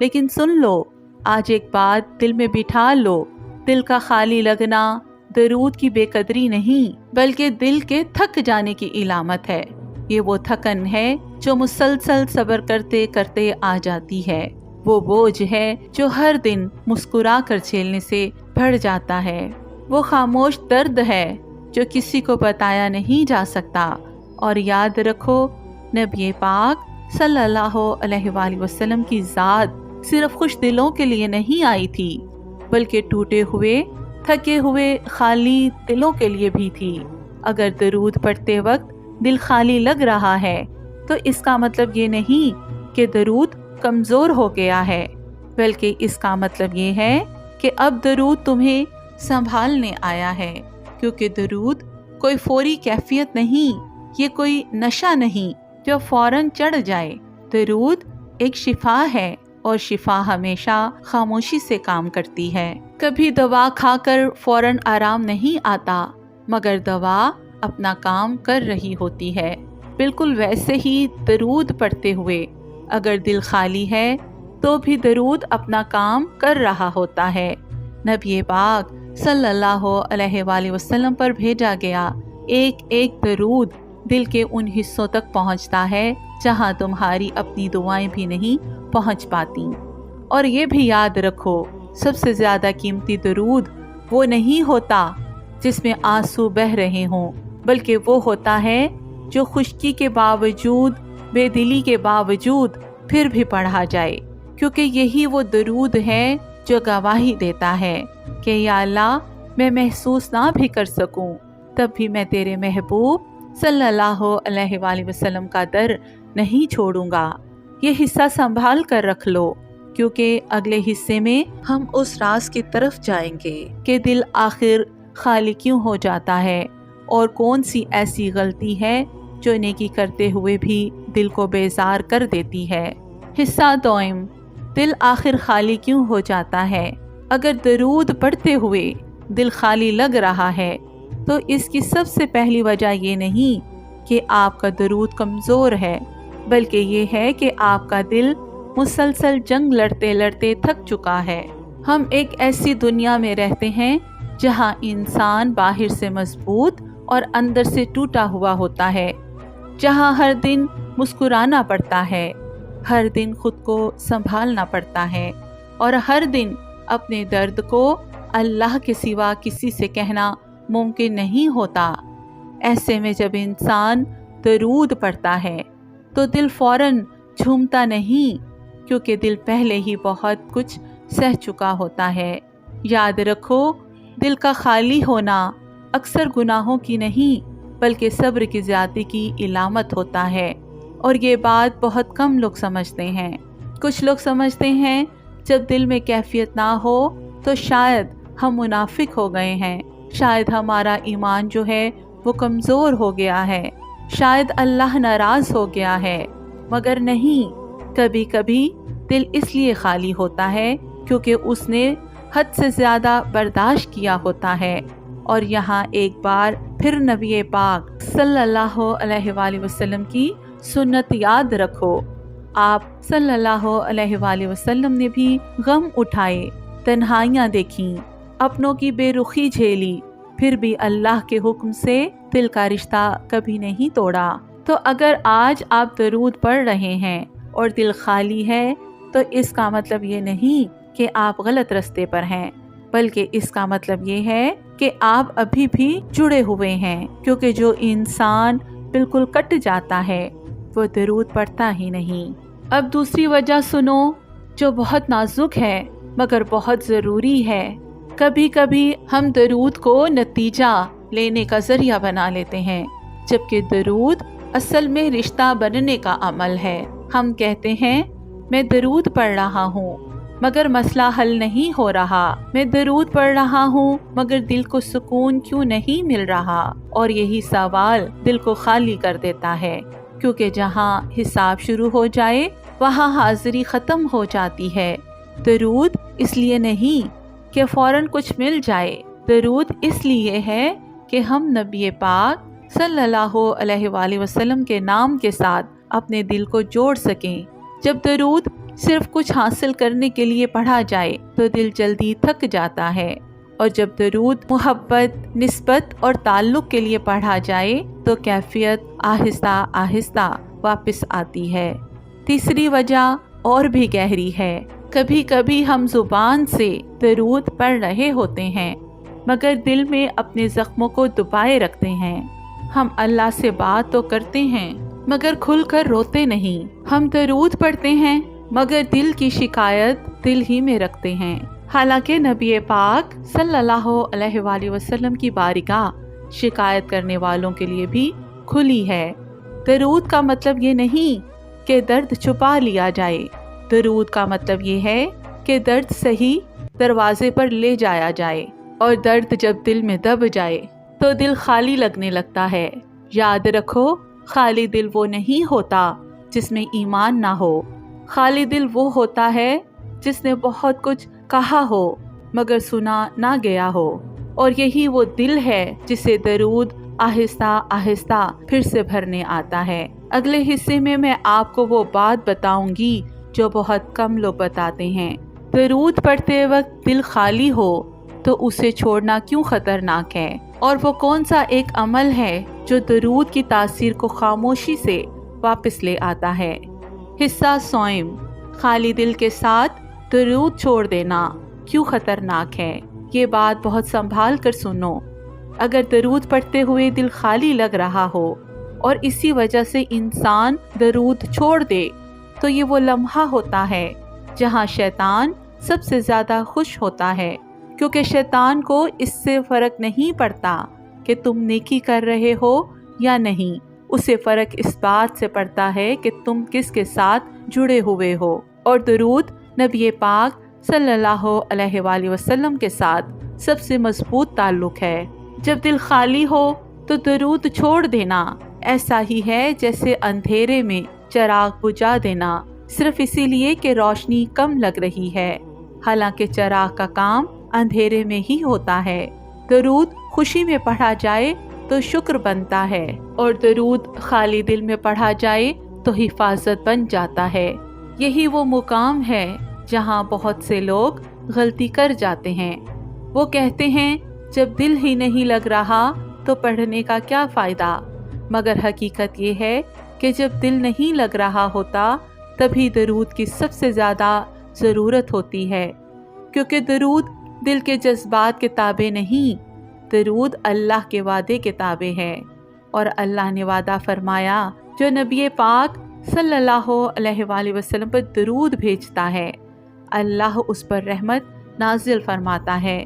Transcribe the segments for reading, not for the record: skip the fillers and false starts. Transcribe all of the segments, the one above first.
لیکن سن لو، آج ایک بات دل میں بٹھا لو، دل کا خالی لگنا درود کی بے قدری نہیں بلکہ دل کے تھک جانے کی علامت ہے۔ یہ وہ تھکن ہے جو مسلسل صبر کرتے کرتے آ جاتی ہے، وہ بوجھ ہے جو ہر دن مسکرا کر جھیلنے سے بڑھ جاتا ہے، وہ خاموش درد ہے جو کسی کو بتایا نہیں جا سکتا۔ اور یاد رکھو، نبی پاک صلی اللہ علیہ وآلہ وسلم کی ذات صرف خوش دلوں کے لیے نہیں آئی تھی، بلکہ ٹوٹے ہوئے، تھکے ہوئے، خالی دلوں کے لیے بھی تھی۔ اگر درود پڑھتے وقت دل خالی لگ رہا ہے تو اس کا مطلب یہ نہیں کہ درود کمزور ہو گیا ہے، بلکہ اس کا مطلب یہ ہے کہ اب درود تمہیں سنبھالنے آیا ہے، کیونکہ درود کوئی فوری کیفیت نہیں، یہ کوئی نشہ نہیں جو فوراً چڑھ جائے۔ درود ایک شفا ہے، اور شفا ہمیشہ خاموشی سے کام کرتی ہے۔ کبھی دوا کھا کر فوراً آرام نہیں آتا، مگر دوا اپنا کام کر رہی ہوتی ہے۔ بالکل ویسے ہی درود پڑھتے ہوئے اگر دل خالی ہے تو بھی درود اپنا کام کر رہا ہوتا ہے۔ نبی پاک صلی اللہ علیہ وآلہ وسلم پر بھیجا گیا ایک ایک درود دل کے ان حصوں تک پہنچتا ہے جہاں تمہاری اپنی دعائیں بھی نہیں پہنچ پاتی۔ اور یہ بھی یاد رکھو، سب سے زیادہ قیمتی درود وہ نہیں ہوتا جس میں آنسو بہہ رہے ہوں، بلکہ وہ ہوتا ہے جو خشکی کے باوجود، بے دلی کے باوجود پھر بھی پڑھا جائے، کیونکہ یہی وہ درود ہے جو گواہی دیتا ہے کہ یا اللہ، میں محسوس نہ بھی کر سکوں تب بھی میں تیرے محبوب صلی اللہ علیہ وآلہ وسلم کا در نہیں چھوڑوں گا۔ یہ حصہ سنبھال کر رکھ لو، کیونکہ اگلے حصے میں ہم اس راز کی طرف جائیں گے کہ دل آخر خالی کیوں ہو جاتا ہے، اور کون سی ایسی غلطی ہے جو نیکی کرتے ہوئے بھی دل کو بیزار کر دیتی ہے۔ حصہ دوئم، دل آخر خالی کیوں ہو جاتا ہے۔ اگر درود پڑھتے ہوئے دل خالی لگ رہا ہے تو اس کی سب سے پہلی وجہ یہ نہیں کہ آپ کا درود کمزور ہے، بلکہ یہ ہے کہ آپ کا دل مسلسل جنگ لڑتے لڑتے تھک چکا ہے۔ ہم ایک ایسی دنیا میں رہتے ہیں جہاں انسان باہر سے مضبوط اور اندر سے ٹوٹا ہوا ہوتا ہے، جہاں ہر دن مسکرانا پڑتا ہے، ہر دن خود کو سنبھالنا پڑتا ہے، اور ہر دن اپنے درد کو اللہ کے سوا کسی سے کہنا ممکن نہیں ہوتا۔ ایسے میں جب انسان درود پڑھتا ہے تو دل فوراً جھومتا نہیں، کیونکہ دل پہلے ہی بہت کچھ سہ چکا ہوتا ہے۔ یاد رکھو، دل کا خالی ہونا اکثر گناہوں کی نہیں بلکہ صبر کی زیادتی کی علامت ہوتا ہے، اور یہ بات بہت کم لوگ سمجھتے ہیں۔ کچھ لوگ سمجھتے ہیں جب دل میں کیفیت نہ ہو تو شاید ہم منافق ہو گئے ہیں، شاید ہمارا ایمان جو ہے وہ کمزور ہو گیا ہے، شاید اللہ ناراض ہو گیا ہے، مگر نہیں، کبھی کبھی دل اس لیے خالی ہوتا ہے کیونکہ اس نے حد سے زیادہ برداشت کیا ہوتا ہے۔ اور یہاں ایک بار پھر نبی پاک صلی اللہ علیہ وآلہ وسلم کی سنت یاد رکھو۔ آپ صلی اللہ علیہ وآلہ وسلم نے بھی غم اٹھائے، تنہائیاں دیکھیں، اپنوں کی بے رخی جھیلی، پھر بھی اللہ کے حکم سے دل کا رشتہ کبھی نہیں توڑا۔ تو اگر آج آپ درود پڑھ رہے ہیں اور دل خالی ہے تو اس کا مطلب یہ نہیں کہ آپ غلط رستے پر ہیں، بلکہ اس کا مطلب یہ ہے کہ آپ ابھی بھی جڑے ہوئے ہیں، کیونکہ جو انسان بالکل کٹ جاتا ہے وہ درود پڑھتا ہی نہیں۔ اب دوسری وجہ سنو جو بہت نازک ہے مگر بہت ضروری ہے۔ کبھی کبھی ہم درود کو نتیجہ لینے کا ذریعہ بنا لیتے ہیں، جبکہ درود اصل میں رشتہ بننے کا عمل ہے۔ ہم کہتے ہیں میں درود پڑھ رہا ہوں مگر مسئلہ حل نہیں ہو رہا، میں درود پڑھ رہا ہوں مگر دل کو سکون کیوں نہیں مل رہا، اور یہی سوال دل کو خالی کر دیتا ہے، کیونکہ جہاں حساب شروع ہو جائے وہاں حاضری ختم ہو جاتی ہے۔ درود اس لیے نہیں کہ فوراً کچھ مل جائے، درود اس لیے ہے کہ ہم نبی پاک صلی اللہ علیہ وآلہ وسلم کے نام کے ساتھ اپنے دل کو جوڑ سکیں، جب درود صرف کچھ حاصل کرنے کے لیے پڑھا جائے تو دل جلدی تھک جاتا ہے، اور جب درود محبت، نسبت اور تعلق کے لیے پڑھا جائے تو کیفیت آہستہ آہستہ واپس آتی ہے۔ تیسری وجہ اور بھی گہری ہے۔ کبھی کبھی ہم زبان سے درود پڑھ رہے ہوتے ہیں مگر دل میں اپنے زخموں کو دبائے رکھتے ہیں۔ ہم اللہ سے بات تو کرتے ہیں مگر کھل کر روتے نہیں۔ ہم درود پڑھتے ہیں مگر دل کی شکایت دل ہی میں رکھتے ہیں۔ حالانکہ نبی پاک صلی اللہ علیہ وآلہ وسلم کی بارگاہ شکایت کرنے والوں کے لیے بھی کھلی ہے۔ درود کا مطلب یہ نہیں کہ درد چھپا لیا جائے، درود کا مطلب یہ ہے کہ درد صحیح دروازے پر لے جایا جائے، اور درد جب دل میں دب جائے تو دل خالی لگنے لگتا ہے۔ یاد رکھو، خالی دل وہ نہیں ہوتا جس میں ایمان نہ ہو، خالی دل وہ ہوتا ہے جس نے بہت کچھ کہا ہو مگر سنا نہ گیا ہو، اور یہی وہ دل ہے جسے درود آہستہ آہستہ پھر سے بھرنے آتا ہے۔ اگلے حصے میں آپ کو وہ بات بتاؤں گی جو بہت کم لوگ بتاتے ہیں۔ درود پڑھتے وقت دل خالی ہو تو اسے چھوڑنا کیوں خطرناک ہے، اور وہ کون سا ایک عمل ہے جو درود کی تاثیر کو خاموشی سے واپس لے آتا ہے۔ حصہ سوئم، خالی دل کے ساتھ درود چھوڑ دینا کیوں خطرناک ہے۔ یہ بات بہت سنبھال کر سنو۔ اگر درود پڑھتے ہوئے دل خالی لگ رہا ہو اور اسی وجہ سے انسان درود چھوڑ دے تو یہ وہ لمحہ ہوتا ہے جہاں شیطان سب سے زیادہ خوش ہوتا ہے، کیونکہ شیطان کو اس سے فرق نہیں پڑتا کہ تم نیکی کر رہے ہو یا نہیں، اسے فرق اس بات سے پڑتا ہے کہ تم کس کے ساتھ جڑے ہوئے ہو، اور درود نبی پاک صلی اللہ علیہ وآلہ وسلم کے ساتھ سب سے مضبوط تعلق ہے۔ جب دل خالی ہو تو درود چھوڑ دینا ایسا ہی ہے جیسے اندھیرے میں چراغ بجھا دینا صرف اسی لیے کہ روشنی کم لگ رہی ہے، حالانکہ چراغ کا کام اندھیرے میں ہی ہوتا ہے۔ درود خوشی میں پڑھا جائے تو شکر بنتا ہے، اور درود خالی دل میں پڑھا جائے تو حفاظت بن جاتا ہے۔ یہی وہ مقام ہے جہاں بہت سے لوگ غلطی کر جاتے ہیں۔ وہ کہتے ہیں جب دل ہی نہیں لگ رہا تو پڑھنے کا کیا فائدہ، مگر حقیقت یہ ہے کہ جب دل نہیں لگ رہا ہوتا تبھی درود کی سب سے زیادہ ضرورت ہوتی ہے، کیونکہ درود دل کے جذبات کے تابع نہیں، درود اللہ کے وعدے کے تابع ہے، اور اللہ نے وعدہ فرمایا جو نبی پاک صلی اللہ علیہ وآلہ وسلم پر درود بھیجتا ہے اللہ اس پر رحمت نازل فرماتا ہے۔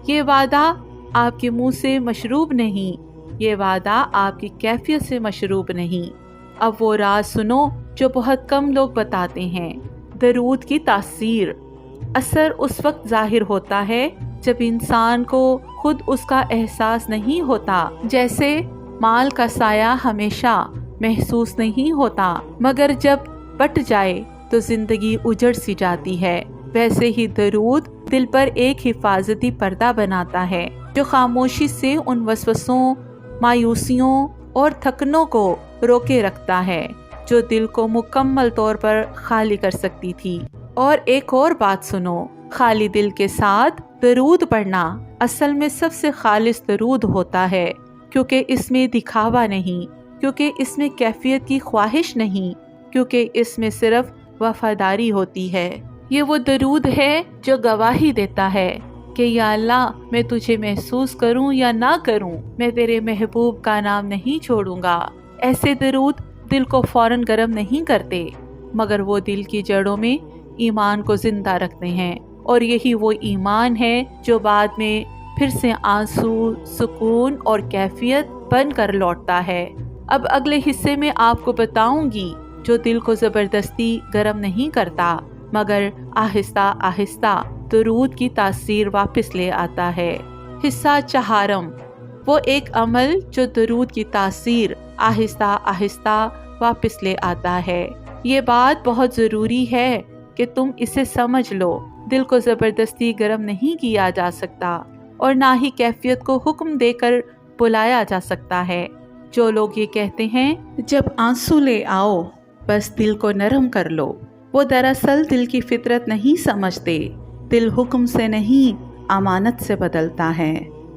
یہ وعدہ آپ کے منہ سے مشروب نہیں، یہ وعدہ آپ کی کیفیت سے مشروب نہیں۔ اب وہ راز سنو جو بہت کم لوگ بتاتے ہیں۔ درود کی تاثیر، اثر اس وقت ظاہر ہوتا ہے جب انسان کو خود اس کا احساس نہیں ہوتا، جیسے مال کا سایہ ہمیشہ محسوس نہیں ہوتا مگر جب بٹ جائے تو زندگی اجڑ سی جاتی ہے، ویسے ہی درود دل پر ایک حفاظتی پردہ بناتا ہے جو خاموشی سے ان وسوسوں، مایوسیوں اور تھکنوں کو روکے رکھتا ہے جو دل کو مکمل طور پر خالی کر سکتی تھی۔ اور ایک اور بات سنو، خالی دل کے ساتھ درود پڑھنا اصل میں سب سے خالص درود ہوتا ہے، کیونکہ اس میں دکھاوا نہیں، کیونکہ اس میں کیفیت کی خواہش نہیں، کیونکہ اس میں صرف وفاداری ہوتی ہے۔ یہ وہ درود ہے جو گواہی دیتا ہے کہ یا اللہ، میں تجھے محسوس کروں یا نہ کروں، میں تیرے محبوب کا نام نہیں چھوڑوں گا۔ ایسے درود دل کو فوراً گرم نہیں کرتے مگر وہ دل کی جڑوں میں ایمان کو زندہ رکھتے ہیں، اور یہی وہ ایمان ہے جو بعد میں پھر سے آنسو، سکون اور کیفیت بن کر لوٹتا ہے۔ اب اگلے حصے میں آپ کو بتاؤں گی جو دل کو زبردستی گرم نہیں کرتا مگر آہستہ آہستہ درود کی تاثیر واپس لے آتا ہے۔ حصہ چہارم، وہ ایک عمل جو درود کی تاثیر آہستہ آہستہ واپس لے آتا ہے۔ یہ بات بہت ضروری ہے کہ تم اسے سمجھ لو۔ دل کو زبردستی گرم نہیں کیا جا سکتا اور نہ ہی کیفیت کو حکم دے کر بلایا جا سکتا ہے۔ جو لوگ یہ کہتے ہیں جب آنسو لے آؤ بس دل کو نرم کر لو، وہ دراصل دل کی فطرت نہیں سمجھتے۔ دل حکم سے نہیں امانت سے بدلتا ہے،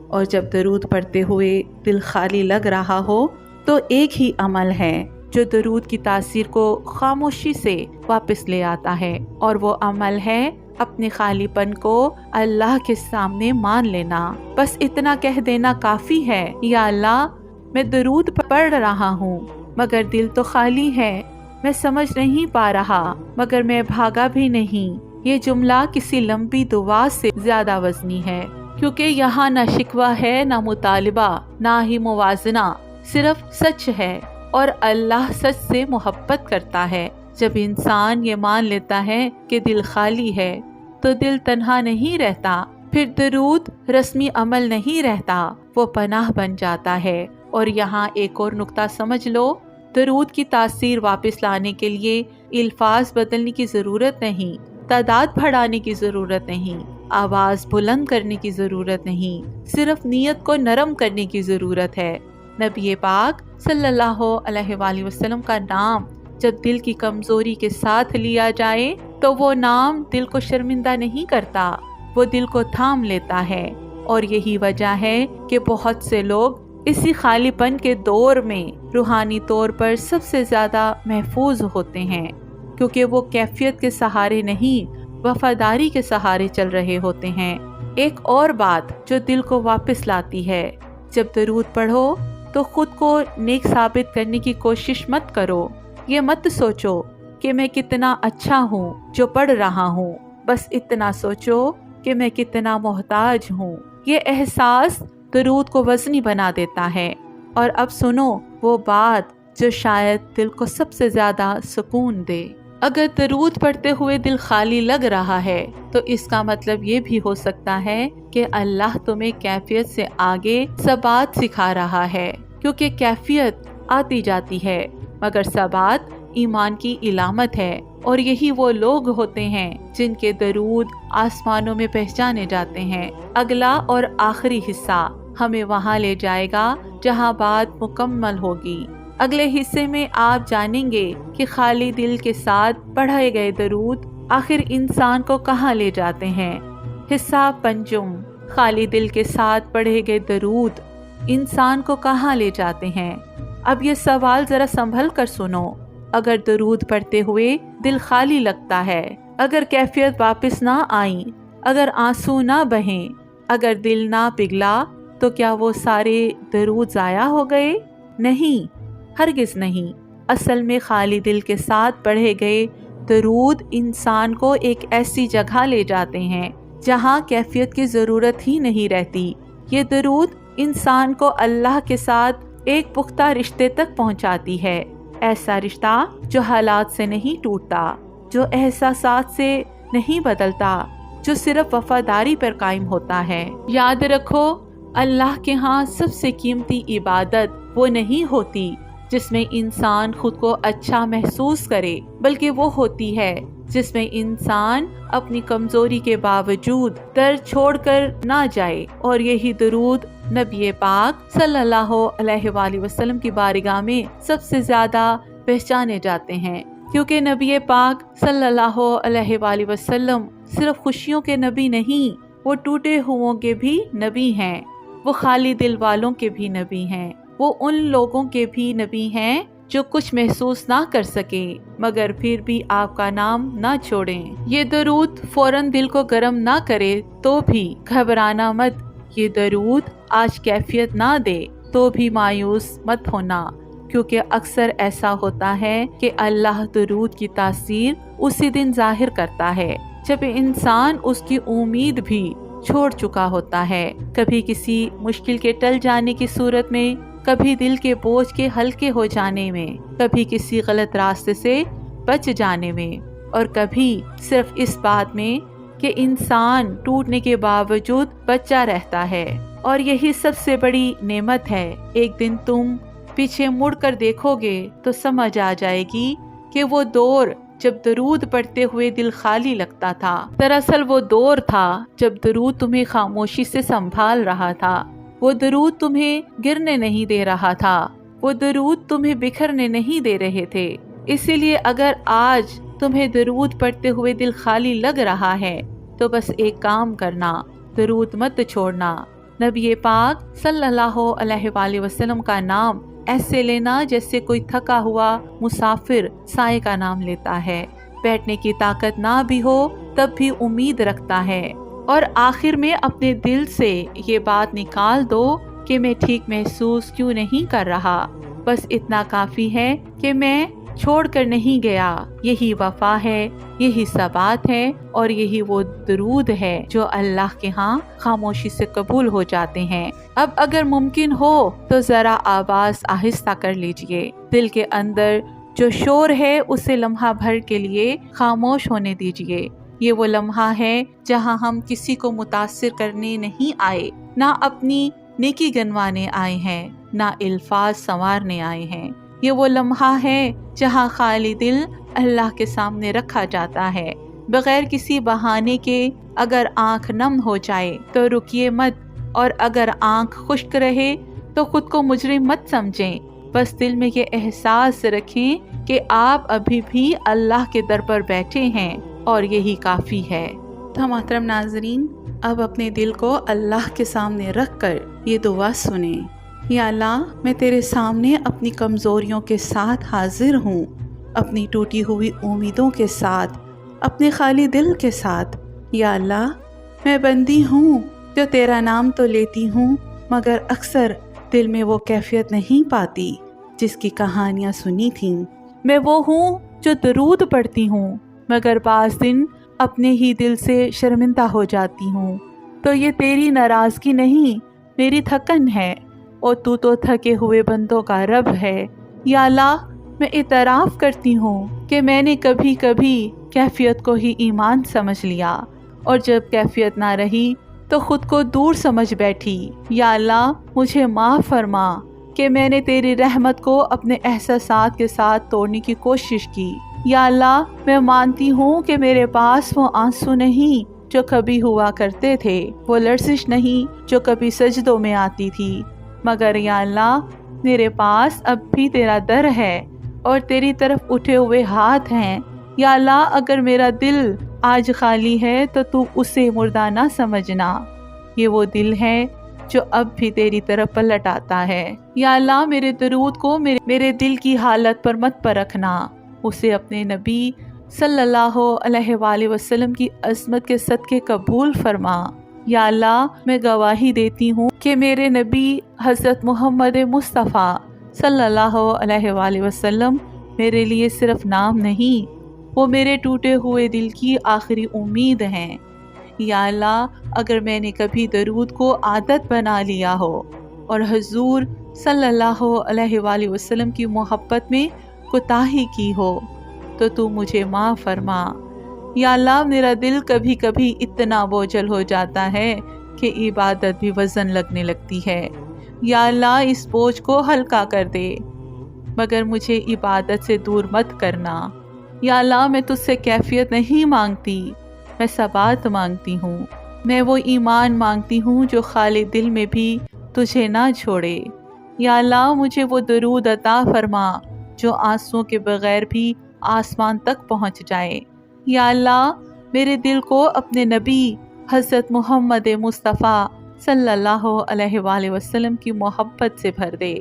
اور جب درود پڑھتے ہوئے دل خالی لگ رہا ہو تو ایک ہی عمل ہے جو درود کی تاثیر کو خاموشی سے واپس لے آتا ہے، اور وہ عمل ہے اپنے خالی پن کو اللہ کے سامنے مان لینا۔ بس اتنا کہہ دینا کافی ہے، یا اللہ میں درود پڑھ رہا ہوں مگر دل تو خالی ہے، میں سمجھ نہیں پا رہا مگر میں بھاگا بھی نہیں۔ یہ جملہ کسی لمبی دعا سے زیادہ وزنی ہے، کیونکہ یہاں نہ شکوہ ہے، نہ مطالبہ، نہ ہی موازنہ، صرف سچ ہے، اور اللہ سچ سے محبت کرتا ہے۔ جب انسان یہ مان لیتا ہے کہ دل خالی ہے تو دل تنہا نہیں رہتا، پھر درود رسمی عمل نہیں رہتا، وہ پناہ بن جاتا ہے۔ اور یہاں ایک اور نقطہ سمجھ لو، درود کی تاثیر واپس لانے کے لیے الفاظ بدلنے کی ضرورت نہیں، تعداد بڑھانے کی ضرورت نہیں، آواز بلند کرنے کی ضرورت نہیں، صرف نیت کو نرم کرنے کی ضرورت ہے۔ نبی پاک صلی اللہ علیہ وآلہ وسلم کا نام جب دل کی کمزوری کے ساتھ لیا جائے تو وہ نام دل کو شرمندہ نہیں کرتا، وہ دل کو تھام لیتا ہے۔ اور یہی وجہ ہے کہ بہت سے لوگ اسی خالی پن کے دور میں روحانی طور پر سب سے زیادہ محفوظ ہوتے ہیں، کیونکہ وہ کیفیت کے سہارے نہیں، وفاداری کے سہارے چل رہے ہوتے ہیں۔ ایک اور بات جو دل کو واپس لاتی ہے، جب درود پڑھو تو خود کو نیک ثابت کرنے کی کوشش مت کرو۔ یہ مت سوچو کہ میں کتنا اچھا ہوں جو پڑھ رہا ہوں، بس اتنا سوچو کہ میں کتنا محتاج ہوں۔ یہ احساس درود کو وزنی بنا دیتا ہے۔ اور اب سنو وہ بات جو شاید دل کو سب سے زیادہ سکون دے۔ اگر درود پڑھتے ہوئے دل خالی لگ رہا ہے تو اس کا مطلب یہ بھی ہو سکتا ہے کہ اللہ تمہیں کیفیت سے آگے ثبات سکھا رہا ہے، کیونکہ کیفیت آتی جاتی ہے مگر ثبات ایمان کی علامت ہے۔ اور یہی وہ لوگ ہوتے ہیں جن کے درود آسمانوں میں پہچانے جاتے ہیں۔ اگلا اور آخری حصہ ہمیں وہاں لے جائے گا جہاں بات مکمل ہوگی۔ اگلے حصے میں آپ جانیں گے کہ خالی دل کے ساتھ پڑھائے گئے درود آخر انسان کو کہاں لے جاتے ہیں۔ حصہ پنجم، خالی دل کے ساتھ پڑھے گئے درود انسان کو کہاں لے جاتے ہیں۔ اب یہ سوال ذرا سنبھل کر سنو۔ اگر درود پڑھتے ہوئے دل خالی لگتا ہے، اگر کیفیت واپس نہ آئی، اگر آنسو نہ بہیں، اگر دل نہ پگھلا، تو کیا وہ سارے درود ضائع ہو گئے؟ نہیں، ہرگز نہیں۔ اصل میں خالی دل کے ساتھ پڑھے گئے درود انسان کو ایک ایسی جگہ لے جاتے ہیں جہاں کیفیت کی ضرورت ہی نہیں رہتی۔ یہ درود انسان کو اللہ کے ساتھ ایک پختہ رشتے تک پہنچاتی ہے، ایسا رشتہ جو حالات سے نہیں ٹوٹتا، جو احساسات سے نہیں بدلتا، جو صرف وفاداری پر قائم ہوتا ہے۔ یاد رکھو، اللہ کے ہاں سب سے قیمتی عبادت وہ نہیں ہوتی جس میں انسان خود کو اچھا محسوس کرے، بلکہ وہ ہوتی ہے جس میں انسان اپنی کمزوری کے باوجود در چھوڑ کر نہ جائے۔ اور یہی درود نبی پاک صلی اللہ علیہ وآلہ وسلم کی بارگاہ میں سب سے زیادہ پہچانے جاتے ہیں، کیونکہ نبی پاک صلی اللہ علیہ وآلہ وسلم صرف خوشیوں کے نبی نہیں، وہ ٹوٹے ہوں کے بھی نبی ہیں، وہ خالی دل والوں کے بھی نبی ہیں، وہ ان لوگوں کے بھی نبی ہیں جو کچھ محسوس نہ کر سکے مگر پھر بھی آپ کا نام نہ چھوڑیں۔ یہ درود فوراً دل کو گرم نہ کرے تو بھی گھبرانا مت، یہ درود آج کیفیت نہ دے تو بھی مایوس مت ہونا، کیونکہ اکثر ایسا ہوتا ہے کہ اللہ درود کی تاثیر اسی دن ظاہر کرتا ہے جب انسان اس کی امید بھی چھوڑ چکا ہوتا ہے، کبھی کسی مشکل کے ٹل جانے کی صورت میں، کبھی دل کے بوجھ کے ہلکے ہو جانے میں، کبھی کسی غلط راستے سے بچ جانے میں، اور کبھی صرف اس بات میں کہ انسان ٹوٹنے کے باوجود بچا رہتا ہے۔ اور یہی سب سے بڑی نعمت ہے۔ ایک دن تم پیچھے مڑ کر دیکھو گے تو سمجھ آ جائے گی کہ وہ دور جب درود پڑھتے ہوئے دل خالی لگتا تھا، دراصل وہ دور تھا جب درود تمہیں خاموشی سے سنبھال رہا تھا، وہ درود تمہیں گرنے نہیں دے رہا تھا، وہ درود تمہیں بکھرنے نہیں دے رہے تھے۔ اسی لیے اگر آج تمہیں درود پڑھتے ہوئے دل خالی لگ رہا ہے تو بس ایک کام کرنا، درود مت چھوڑنا۔ نبی پاک صلی اللہ علیہ وآلہ وسلم کا نام ایسے لینا جیسے کوئی تھکا ہوا مسافر سائے کا نام لیتا ہے، بیٹھنے کی طاقت نہ بھی ہو تب بھی امید رکھتا ہے، اور آخر میں اپنے دل سے یہ بات نکال دو کہ میں ٹھیک محسوس کیوں نہیں کر رہا، بس اتنا کافی ہے کہ میں چھوڑ کر نہیں گیا۔ یہی وفا ہے، یہی ثبات ہے، اور یہی وہ درود ہے جو اللہ کے ہاں خاموشی سے قبول ہو جاتے ہیں۔ اب اگر ممکن ہو تو ذرا آواز آہستہ کر لیجئے، دل کے اندر جو شور ہے اسے لمحہ بھر کے لیے خاموش ہونے دیجئے۔ یہ وہ لمحہ ہے جہاں ہم کسی کو متاثر کرنے نہیں آئے، نہ اپنی نیکی گنوانے آئے ہیں، نہ الفاظ سنوارنے آئے ہیں۔ یہ وہ لمحہ ہے جہاں خالی دل اللہ کے سامنے رکھا جاتا ہے، بغیر کسی بہانے کے۔ اگر آنکھ نم ہو جائے تو رکیے مت، اور اگر آنکھ خشک رہے تو خود کو مجرم مت سمجھیں، بس دل میں یہ احساس رکھیں کہ آپ ابھی بھی اللہ کے در پر بیٹھے ہیں، اور یہی کافی ہے۔ تو محترم ناظرین، اب اپنے دل کو اللہ کے سامنے رکھ کر یہ دعا سنیں۔ یا اللہ، میں تیرے سامنے اپنی کمزوریوں کے ساتھ حاضر ہوں، اپنی ٹوٹی ہوئی امیدوں کے ساتھ، اپنے خالی دل کے ساتھ۔ یا اللہ، میں بندی ہوں جو تیرا نام تو لیتی ہوں مگر اکثر دل میں وہ کیفیت نہیں پاتی جس کی کہانیاں سنی تھیں۔ میں وہ ہوں جو درود پڑھتی ہوں مگر بعض دن اپنے ہی دل سے شرمندہ ہو جاتی ہوں۔ تو یہ تیری ناراضگی نہیں، میری تھکن ہے، اور تو تھکے ہوئے بندوں کا رب ہے۔ یا اللہ، میں اعتراف کرتی ہوں کہ میں نے کبھی کبھی کیفیت کو ہی ایمان سمجھ لیا، اور جب کیفیت نہ رہی تو خود کو دور سمجھ بیٹھی۔ یا اللہ، مجھے معاف فرما کہ میں نے تیری رحمت کو اپنے احساسات کے ساتھ توڑنے کی کوشش کی۔ یا اللہ، میں مانتی ہوں کہ میرے پاس وہ آنسو نہیں جو کبھی ہوا کرتے تھے، وہ لرزش نہیں جو کبھی سجدوں میں آتی تھی، مگر یا اللہ، میرے پاس اب بھی تیرا در ہے اور تیری طرف اٹھے ہوئے ہاتھ ہیں۔ یا اللہ، اگر میرا دل آج خالی ہے تو اسے مردہ نہ سمجھنا، یہ وہ دل ہے جو اب بھی تیری طرف پلٹ آتا ہے۔ یا اللہ، میرے درود کو میرے دل کی حالت پر مت پرکھنا، اسے اپنے نبی صلی اللہ علیہ وآلہ وسلم کی عظمت کے صدقے قبول فرما۔ یا اللہ، میں گواہی دیتی ہوں کہ میرے نبی حضرت محمد مصطفیٰ صلی اللہ علیہ وآلہ وسلم میرے لیے صرف نام نہیں، وہ میرے ٹوٹے ہوئے دل کی آخری امید ہیں۔ یا اللہ، اگر میں نے کبھی درود کو عادت بنا لیا ہو اور حضور صلی اللہ علیہ وآلہ وسلم کی محبت میں کوتاہی کی ہو تو مجھے معاف فرما۔ یا اللہ، میرا دل کبھی کبھی اتنا بوجھل ہو جاتا ہے کہ عبادت بھی وزن لگنے لگتی ہے۔ یا اللہ، اس بوجھ کو ہلکا کر دے، مگر مجھے عبادت سے دور مت کرنا۔ یا اللہ، میں تجھ سے کیفیت نہیں مانگتی، میں ثبات مانگتی ہوں، میں وہ ایمان مانگتی ہوں جو خالی دل میں بھی تجھے نہ چھوڑے۔ یا اللہ، مجھے وہ درود عطا فرما جو آنسوؤں کے بغیر بھی آسمان تک پہنچ جائے۔ یا اللہ، میرے دل کو اپنے نبی حضرت محمد مصطفیٰ صلی اللہ علیہ وآلہ وسلم کی محبت سے بھر دے،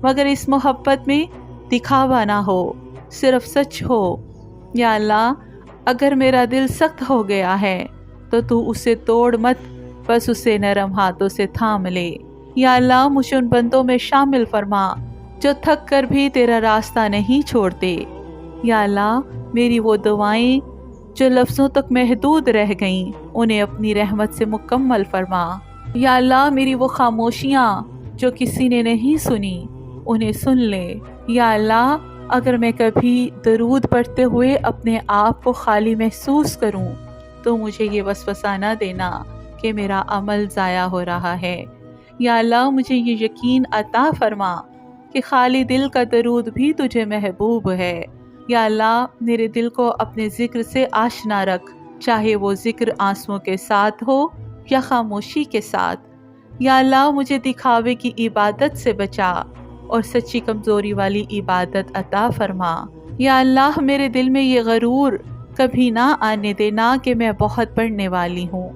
مگر اس محبت میں دکھاوا نہ ہو، صرف سچ ہو۔ یا اللہ، اگر میرا دل سخت ہو گیا ہے تو اسے توڑ مت، بس اسے نرم ہاتھوں سے تھام لے۔ یا اللہ، مجھے ان بندوں میں شامل فرما جو تھک کر بھی تیرا راستہ نہیں چھوڑتے۔ یا اللہ، میری وہ دعائیں جو لفظوں تک محدود رہ گئیں انہیں اپنی رحمت سے مکمل فرما۔ یا اللہ، میری وہ خاموشیاں جو کسی نے نہیں سنی انہیں سن لے۔ یا اللہ، اگر میں کبھی درود پڑھتے ہوئے اپنے آپ کو خالی محسوس کروں تو مجھے یہ وسوسہ نہ دینا کہ میرا عمل ضائع ہو رہا ہے۔ یا اللہ، مجھے یہ یقین عطا فرما کہ خالی دل کا درود بھی تجھے محبوب ہے۔ یا اللہ، میرے دل کو اپنے ذکر سے آشنا رکھ، چاہے وہ ذکر آنسوؤں کے ساتھ ہو یا خاموشی کے ساتھ۔ یا اللہ، مجھے دکھاوے کی عبادت سے بچا اور سچی کمزوری والی عبادت عطا فرما۔ یا اللہ میرے دل میں یہ غرور کبھی نہ آنے دینا کہ میں بہت پڑھنے والی ہوں،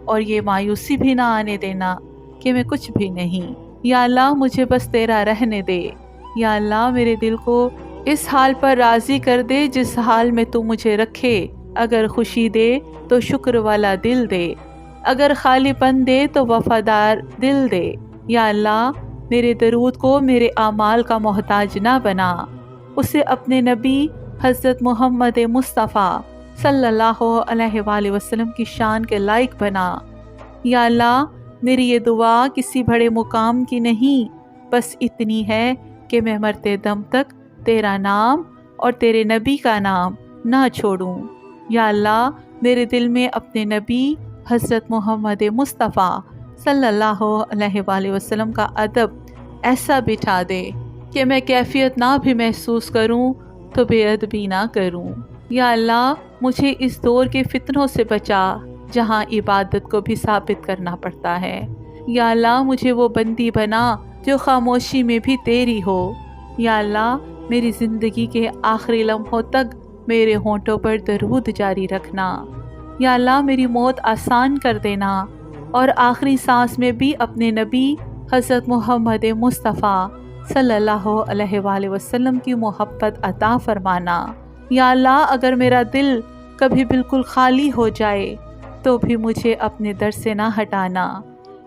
اور یہ مایوسی بھی نہ آنے دینا کہ میں کچھ بھی نہیں۔ یا اللہ مجھے بس تیرا رہنے دے۔ یا اللہ میرے دل کو اس حال پر راضی کر دے جس حال میں تو مجھے رکھے۔ اگر خوشی دے تو شکر والا دل دے، اگر خالی پن دے تو وفادار دل دے۔ یا اللہ میرے درود کو میرے اعمال کا محتاج نہ بنا، اسے اپنے نبی حضرت محمد مصطفیٰ صلی اللہ علیہ وآلہ وسلم کی شان کے لائق بنا۔ یا اللہ میری یہ دعا کسی بڑے مقام کی نہیں، بس اتنی ہے کہ میں مرتے دم تک تیرا نام اور تیرے نبی کا نام نہ چھوڑوں۔ یا اللہ میرے دل میں اپنے نبی حضرت محمد مصطفیٰ صلی اللہ علیہ وآلہ وسلم کا ادب ایسا بٹھا دے کہ میں کیفیت نہ بھی محسوس کروں تو بے ادبی نہ کروں۔ یا اللہ مجھے اس دور کے فتنوں سے بچا جہاں عبادت کو بھی ثابت کرنا پڑتا ہے۔ یا اللہ مجھے وہ بندی بنا جو خاموشی میں بھی تیری ہو۔ یا اللہ میری زندگی کے آخری لمحوں تک میرے ہونٹوں پر درود جاری رکھنا۔ یا اللہ میری موت آسان کر دینا اور آخری سانس میں بھی اپنے نبی حضرت محمد مصطفیٰ صلی اللہ علیہ وآلہ وسلم کی محبت عطا فرمانا۔ یا اللہ اگر میرا دل کبھی بالکل خالی ہو جائے تو بھی مجھے اپنے در سے نہ ہٹانا۔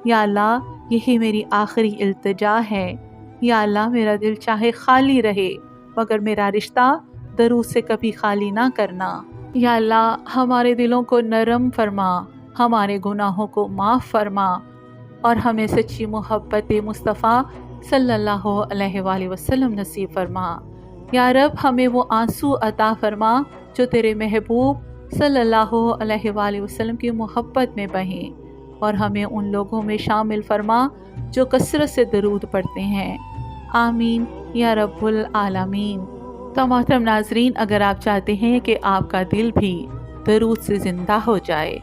یا اللہ یہی میری آخری التجا ہے۔ یا اللہ میرا دل چاہے خالی رہے مگر میرا رشتہ درود سے کبھی خالی نہ کرنا۔ یا اللہ ہمارے دلوں کو نرم فرما، ہمارے گناہوں کو معاف فرما اور ہمیں سچی محبت مصطفیٰ صلی اللہ علیہ وآلہ وسلم نصیب فرما۔ یا رب ہمیں وہ آنسو عطا فرما جو تیرے محبوب صلی اللہ علیہ وآلہ وسلم کی محبت میں بہیں، اور ہمیں ان لوگوں میں شامل فرما جو کثرت سے درود پڑھتے ہیں۔ آمین یا رب العالمین۔ تو محترم ناظرین، اگر آپ چاہتے ہیں کہ آپ کا دل بھی درود سے زندہ ہو جائے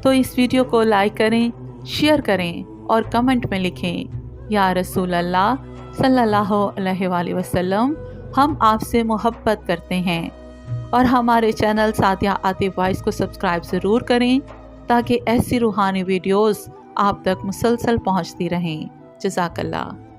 تو اس ویڈیو کو لائک کریں، شیئر کریں اور کمنٹ میں لکھیں یا رسول اللہ صلی اللہ علیہ وآلہ وسلم ہم آپ سے محبت کرتے ہیں، اور ہمارے چینل سعدیہ عاطف وائس کو سبسکرائب ضرور کریں تاکہ ایسی روحانی ویڈیوز آپ تک مسلسل پہنچتی رہیں۔ جزاک اللہ۔